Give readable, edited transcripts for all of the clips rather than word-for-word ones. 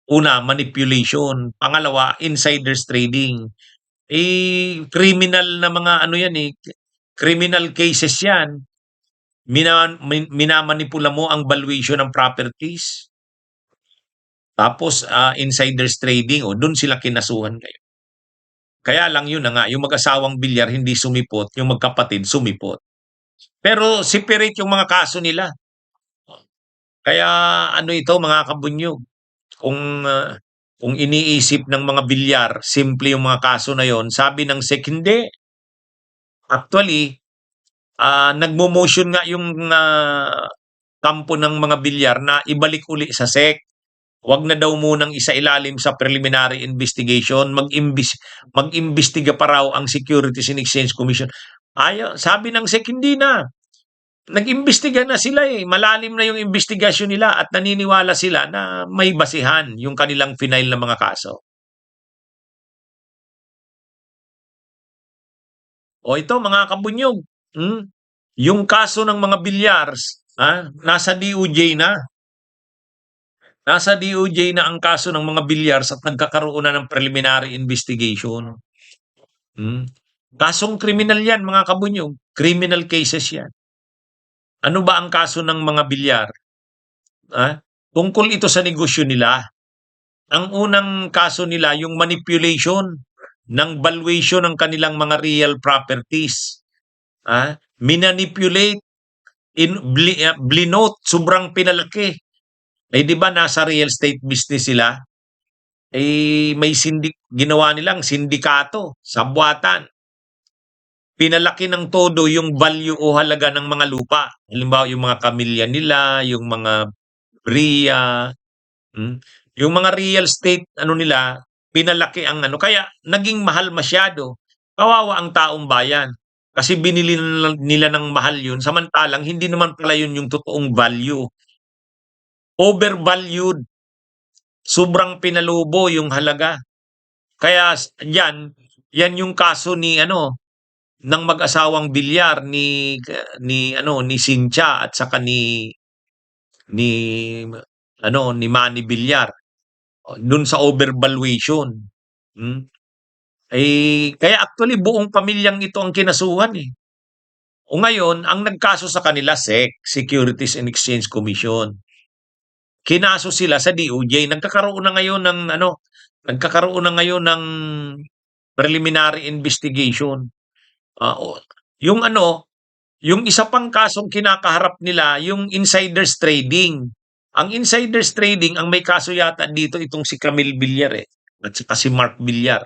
Una, manipulation. Pangalawa, insiders trading. Criminal na mga ano yan criminal cases yan. Minamanipula mo ang valuation ng properties. Tapos insiders trading, doon sila kinasuhan kayo. Kaya lang yun na nga, yung mag-asawang bilyar hindi sumipot, yung magkapatid sumipot. Pero separate yung mga kaso nila. Kaya ano ito mga kabunyog, kung iniisip ng mga bilyar, simple yung mga kaso na yon, sabi ng SEC, hindi. Actually, nagmo-motion nga yung kampo ng mga bilyar na ibalik uli sa SEC. Wag na daw munang isailalim sa preliminary investigation, mag-imbestiga pa raw ang Securities and Exchange Commission. Sabi ng SEC, hindi na. Nag-imbestiga na sila malalim na yung investigasyon nila at naniniwala sila na may basihan yung kanilang final na mga kaso. O ito mga kabunyog, yung kaso ng mga bilyars, nasa DOJ na. Nasa DOJ na ang kaso ng mga bilyars at nagkakaroon na ng preliminary investigation. Kasong kriminal yan mga kabunyog, criminal cases yan. Ano ba ang kaso ng mga bilyar? Tungkol ito sa negosyo nila. Ang unang kaso nila, yung manipulation ng valuation ng kanilang mga real properties. Minanipulate, blinote, sobrang pinalaki. Di ba nasa real estate business sila? May ginawa nilang sindikato sa buwatan. Pinalaki ng todo yung value o halaga ng mga lupa. Halimbawa, yung mga kamilya nila, yung mga BRIA, yung mga real estate, nila, pinalaki ang kaya naging mahal masyado. Kawawa ang taong bayan. Kasi binili nila ng mahal yun, samantalang hindi naman pala yun yung totoong value. Overvalued. Sobrang pinalubo yung halaga. Kaya yan yung kaso ni ng mag-asawang bilyar ni Cynthia at saka ni Manny Bilyar dun sa overvaluation. Kaya actually buong pamilyang ito ang kinasuhan O ngayon, ang nagkaso sa kanila SEC, Securities and Exchange Commission. Kinaso sila sa DOJ. Nagkakaroon na ngayon ng preliminary investigation. Yung isa pang kasong kinakaharap nila, yung insiders trading. Ang insiders trading, ang may kaso yata dito itong si Camille Villar at saka si Mark Villar.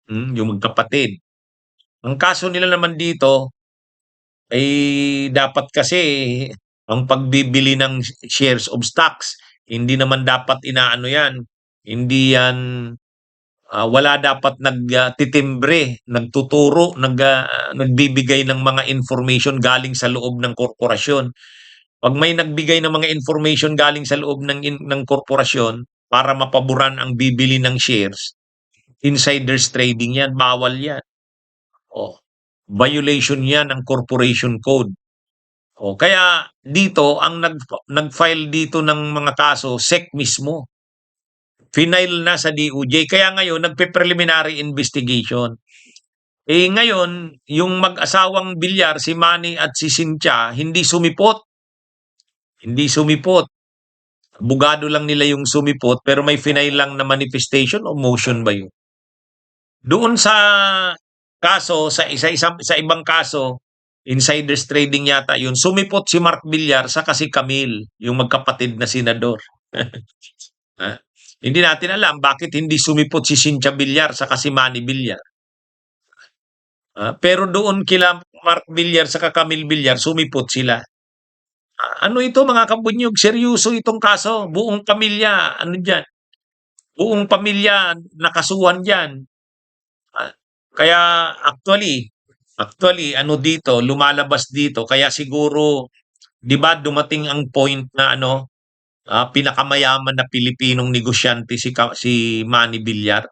Yung magkapatid. Ang kaso nila naman dito ay dapat kasi ang pagbibili ng shares of stocks, hindi naman dapat inaano yan. Hindi yan wala dapat nagtitimbre, nagtuturo, nagbibigay ng mga information galing sa loob ng korporasyon. Pag may nagbigay ng mga information galing sa loob ng korporasyon para mapaboran ang bibili ng shares, insiders trading yan, bawal yan. Violation yan ng corporation code. Kaya dito, ang nag-file dito ng mga kaso, SEC mismo. Final na sa DOJ. Kaya ngayon, nagpe-preliminary investigation. Ngayon, yung mag-asawang bilyar, si Manny at si Cynthia, hindi sumipot. Hindi sumipot. Bugado lang nila yung sumipot, pero may final lang na manifestation o motion ba yun? Doon sa kaso, sa ibang kaso, insiders trading yata yun, sumipot si Mark Villar sa si Camille, yung magkapatid na senador. Hindi natin alam bakit hindi sumipot si Cynthia Villar sa si Manny Villar. Pero doon kila Mark Villar sa Camille Villar, sumipot sila. Ano ito mga kabunyog? Seryoso itong kaso. Buong pamilya, dyan? Buong pamilya nakasuhan dyan. Kaya actually, dito, lumalabas dito. Kaya siguro, di ba dumating ang point na pinakamayaman na Pilipinong negosyante si Manny Villar.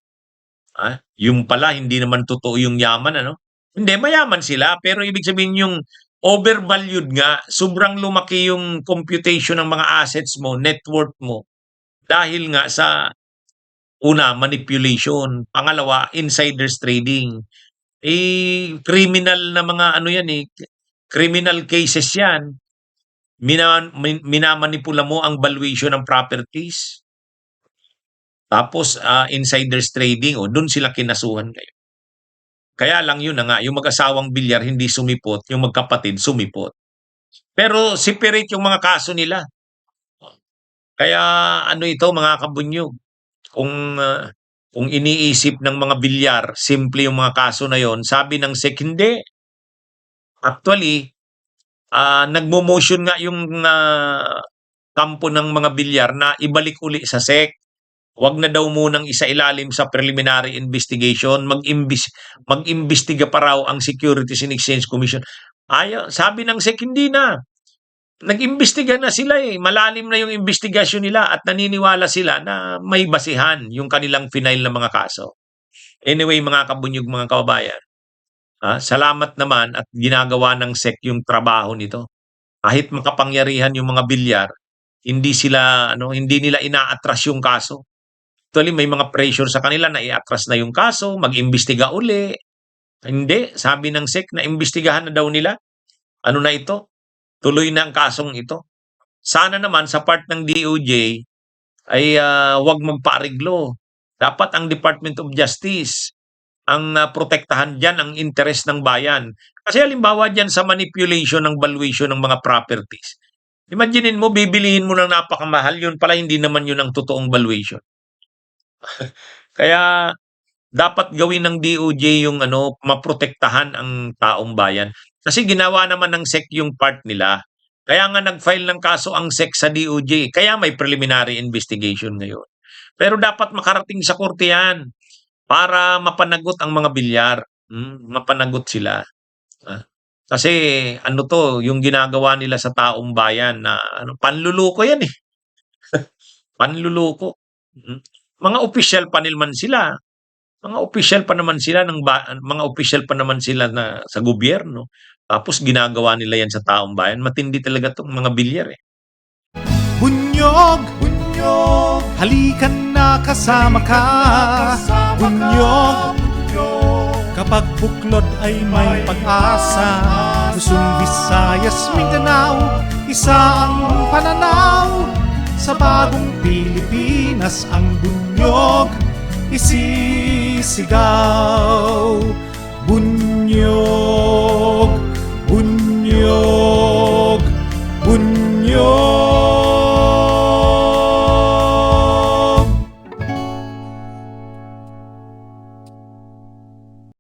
Yung pala, hindi naman totoo yung yaman, Hindi, mayaman sila, pero ibig sabihin yung overvalued nga, sobrang lumaki yung computation ng mga assets mo, net worth mo. Dahil nga sa una, manipulation, pangalawa, insiders trading. Criminal na mga ano yan criminal cases yan. Minamanipula mo ang valuation ng properties. Tapos insiders trading, dun sila kinasuhan ngayon. Kaya lang yun na nga, yung mag-asawang bilyar hindi sumipot, yung magkapatid sumipot. Pero separate yung mga kaso nila. Kaya ano ito mga kabunyog, kung iniisip ng mga bilyar, simple yung mga kaso na yon, sabi ng SEC, hindi. Actually, nagmo-motion nga yung kampo ng mga bilyar na ibalik uli sa SEC. Wag na daw munang isailalim sa preliminary investigation, mag-imbestiga pa raw ang Securities and Exchange Commission. Sabi ng SEC, hindi na. Nag-imbestiga na sila malalim na yung investigasyon nila at naniniwala sila na may basihan yung kanilang final na mga kaso. Anyway, mga kabunyog, mga kababayan, salamat naman at ginagawa ng SEC yung trabaho nito. Kahit makapangyarihan yung mga bilyar, hindi nila inaatras yung kaso. Actually, may mga pressure sa kanila na i-atras na yung kaso, mag-imbestiga uli. Hindi, sabi ng SEC na imbestigahan na daw nila. Ano na ito? Tuloy na ang kasong ito. Sana naman sa part ng DOJ ay wag magpaariglo. Dapat ang Department of Justice ang protektahan diyan ang interes ng bayan. Kasi halimbawa diyan sa manipulation ng valuation ng mga properties. Imaginin mo, bibilihin mo ng napakamahal, yun pala hindi naman yun ang totoong valuation. Kaya dapat gawin ng DOJ yung maprotektahan ang taong bayan. Kasi ginawa naman ng SEC yung part nila. Kaya nga nag-file ng kaso ang SEC sa DOJ. Kaya may preliminary investigation ngayon. Pero dapat makarating sa korte yan para mapanagot ang mga bilyar. Mapanagot sila. Kasi yung ginagawa nila sa taong bayan na panluloko yan Panluloko. Mga official pa naman sila. Mga official pa naman sila mga official pa naman sila na sa gobyerno. Tapos ginagawa nila yan sa taong bayan. Matindi talaga tong mga bilyar Bunyog, bunyog, halikan na kasama ka. Bunyog, kapag buklod ay may pag-asa. Luzon, Visayas, Mindanao, isa ang pananaw. Sa bagong Pilipinas ang bunyog isisigaw. Bunyog, bunyog, bunyog.